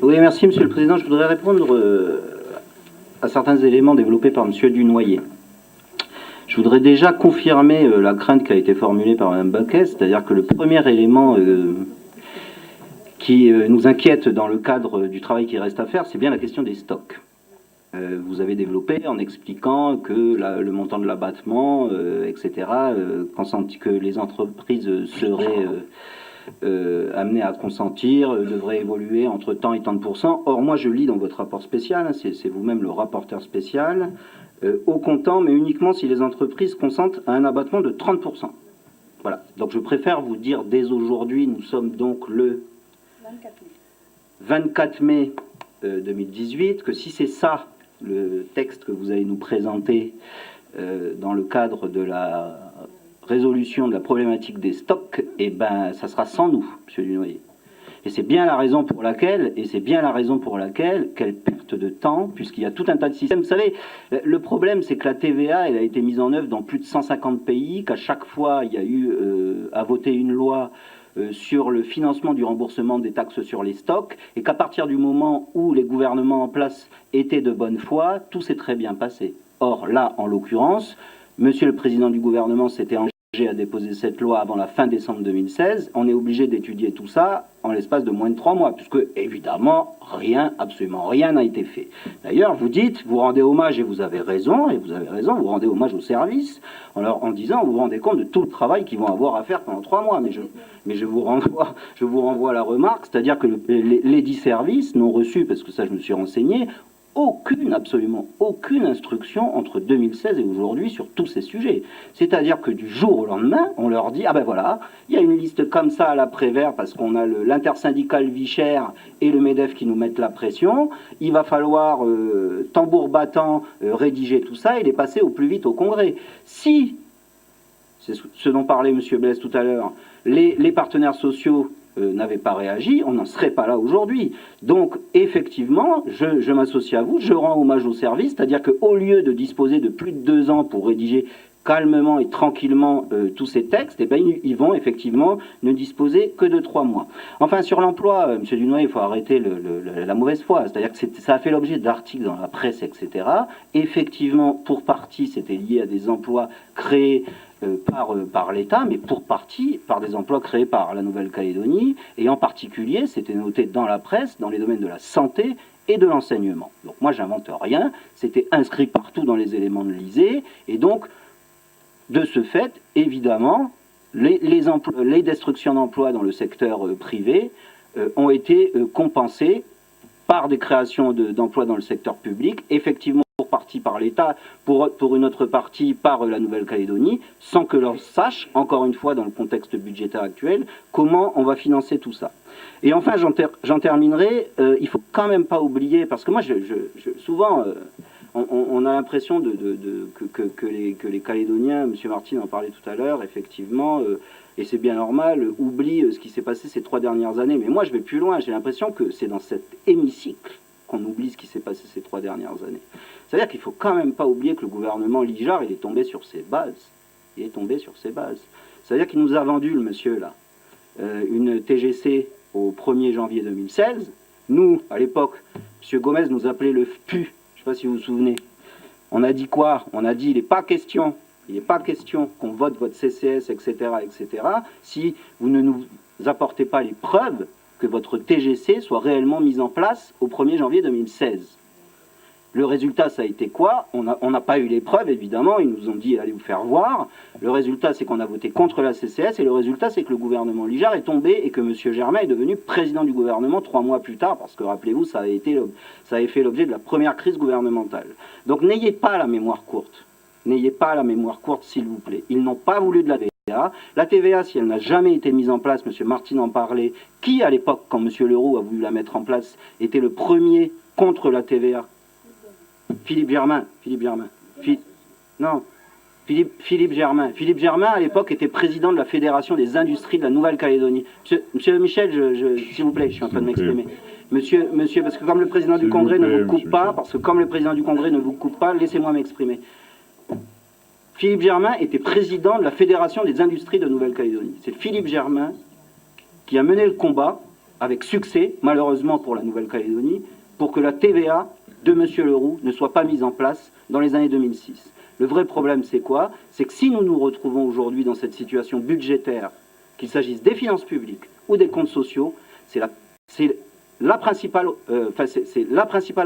Oui, merci Monsieur le Président. Je voudrais répondre à certains éléments développés par Monsieur Dunoyer. Je voudrais déjà confirmer la crainte qui a été formulée par Mme Baquet, c'est-à-dire que le premier élément qui nous inquiète dans le cadre du travail qui reste à faire, c'est bien la question des stocks. Vous avez développé en expliquant que le montant de l'abattement, etc., que les entreprises seraient amenées à consentir, devraient évoluer entre tant et tant de pourcents. Or, moi, je lis dans votre rapport spécial, hein, c'est vous-même le rapporteur spécial, au comptant, mais uniquement si les entreprises consentent à un abattement de 30%. Voilà. Donc, je préfère vous dire dès aujourd'hui, nous sommes donc le 24 mai 2018, que si c'est ça, le texte que vous allez nous présenter dans le cadre de la résolution de la problématique des stocks, eh ben, ça sera sans nous, M. Dunoyer. Et c'est bien la raison pour laquelle, quelle perte de temps, puisqu'il y a tout un tas de systèmes. Vous savez, le problème, c'est que la TVA, elle a été mise en œuvre dans plus de 150 pays, qu'à chaque fois, il y a eu à voter une loi sur le financement du remboursement des taxes sur les stocks, et qu'à partir du moment où les gouvernements en place étaient de bonne foi, tout s'est très bien passé. Or, là, en l'occurrence, Monsieur le Président du gouvernement s'était engagé à déposer cette loi avant la fin décembre 2016. On est obligé d'étudier tout ça en l'espace de moins de 3 mois, puisque, évidemment, absolument rien n'a été fait. D'ailleurs, vous dites, vous rendez hommage, et vous avez raison, vous rendez hommage aux services, en disant, vous vous rendez compte de tout le travail qu'ils vont avoir à faire pendant 3 mois. Mais je vous renvoie la remarque, c'est-à-dire que les 10 services n'ont reçu, parce que ça je me suis renseigné, absolument aucune instruction entre 2016 et aujourd'hui sur tous ces sujets. C'est-à-dire que du jour au lendemain, on leur dit, ah ben voilà, il y a une liste comme ça à la Prévert parce qu'on a l'intersyndicale Vicher et le MEDEF qui nous mettent la pression, il va falloir, tambour battant, rédiger tout ça et les passer au plus vite au Congrès. Si, c'est ce dont parlait M. Blaise tout à l'heure, les partenaires sociaux n'avaient pas réagi, on n'en serait pas là aujourd'hui. Donc, effectivement, je m'associe à vous, je rends hommage au service, c'est-à-dire qu'au lieu de disposer de plus de 2 ans pour rédiger calmement et tranquillement tous ces textes, eh bien, ils vont effectivement ne disposer que de 3 mois. Enfin, sur l'emploi, M. Dunoyer, il faut arrêter la mauvaise foi, c'est-à-dire que ça a fait l'objet d'articles dans la presse, etc. Effectivement, pour partie, c'était lié à des emplois créés par l'État, mais pour partie par des emplois créés par la Nouvelle-Calédonie, et en particulier, c'était noté dans la presse, dans les domaines de la santé et de l'enseignement. Donc moi, j'invente rien, c'était inscrit partout dans les éléments de l'ISEE, et donc, de ce fait, évidemment, les destructions d'emplois dans le secteur privé ont été compensées par des créations d'emplois dans le secteur public, effectivement, pour partie par l'État, pour une autre partie par la Nouvelle-Calédonie, sans que l'on sache, encore une fois dans le contexte budgétaire actuel, comment on va financer tout ça. Et enfin, j'en terminerai, il ne faut quand même pas oublier, parce que moi, souvent, on a l'impression que les Calédoniens, M. Martin en parlait tout à l'heure, effectivement, et c'est bien normal, oublient ce qui s'est passé ces 3 dernières années. Mais moi, je vais plus loin, j'ai l'impression que c'est dans cet hémicycle qu'on oublie ce qui s'est passé ces 3 dernières années. C'est-à-dire qu'il ne faut quand même pas oublier que le gouvernement Lijard, il est tombé sur ses bases. C'est-à-dire qu'il nous a vendu, le monsieur, là, une TGC au 1er janvier 2016. Nous, à l'époque, M. Gomez nous appelait le FPU, je ne sais pas si vous vous souvenez. On a dit quoi? On a dit, il n'est pas question qu'on vote votre CCS, etc., si vous ne nous apportez pas les preuves que votre TGC soit réellement mise en place au 1er janvier 2016. Le résultat, ça a été quoi? On n'a pas eu les preuves, évidemment, ils nous ont dit, allez vous faire voir. Le résultat, c'est qu'on a voté contre la CCS, et le résultat, c'est que le gouvernement Lijard est tombé, et que M. Germain est devenu président du gouvernement 3 mois plus tard, parce que, rappelez-vous, ça avait fait l'objet de la première crise gouvernementale. Donc n'ayez pas la mémoire courte. N'ayez pas la mémoire courte, s'il vous plaît. Ils n'ont pas voulu de la TVA. La TVA, si elle n'a jamais été mise en place, M. Martin en parlait, qui, à l'époque, quand M. Leroux a voulu la mettre en place, était le premier contre la TVA? Philippe Germain. Philippe Germain, à l'époque, était président de la Fédération des industries de la Nouvelle-Calédonie. Monsieur Michel, s'il vous plaît, je suis en train de m'exprimer. Monsieur, parce que comme le président du Congrès ne vous coupe pas, laissez-moi m'exprimer. Philippe Germain était président de la Fédération des industries de Nouvelle-Calédonie. C'est Philippe Germain qui a mené le combat avec succès, malheureusement pour la Nouvelle-Calédonie, pour que la TVA de M. Leroux ne soit pas mise en place dans les années 2006. Le vrai problème, c'est quoi? C'est que si nous nous retrouvons aujourd'hui dans cette situation budgétaire, qu'il s'agisse des finances publiques ou des comptes sociaux, c'est la principale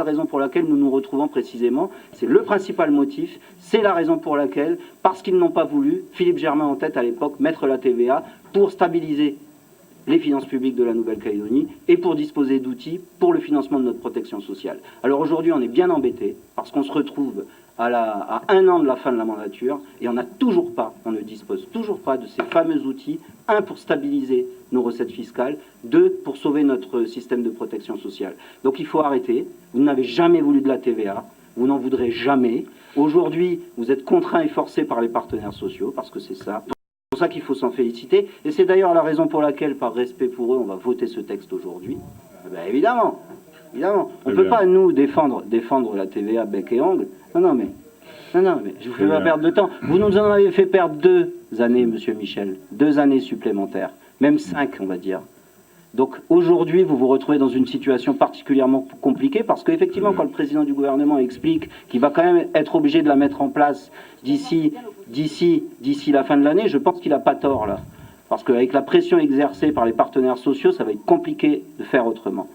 raison pour laquelle nous nous retrouvons précisément, c'est le principal motif, c'est la raison pour laquelle, parce qu'ils n'ont pas voulu, Philippe Germain en tête à l'époque, mettre la TVA pour stabiliser les finances publiques de la Nouvelle-Calédonie et pour disposer d'outils pour le financement de notre protection sociale. Alors aujourd'hui, on est bien embêté parce qu'on se retrouve à 1 an de la fin de la mandature et on ne dispose toujours pas de ces fameux outils, 1 pour stabiliser nos recettes fiscales, 2 pour sauver notre système de protection sociale. Donc il faut arrêter. Vous n'avez jamais voulu de la TVA, vous n'en voudrez jamais. Aujourd'hui, vous êtes contraints et forcés par les partenaires sociaux parce que c'est ça. C'est pour ça qu'il faut s'en féliciter. Et c'est d'ailleurs la raison pour laquelle, par respect pour eux, on va voter ce texte aujourd'hui. Ben évidemment. On ne peut pas, nous, défendre la TVA bec et ongle. Non, mais je ne vous fais pas perdre de temps. Vous nous en avez fait perdre 2 années, monsieur Michel. 2 années supplémentaires. Même 5, on va dire. Donc aujourd'hui, vous vous retrouvez dans une situation particulièrement compliquée parce qu'effectivement, quand le président du gouvernement explique qu'il va quand même être obligé de la mettre en place d'ici la fin de l'année, je pense qu'il n'a pas tort là. Parce qu'avec la pression exercée par les partenaires sociaux, ça va être compliqué de faire autrement.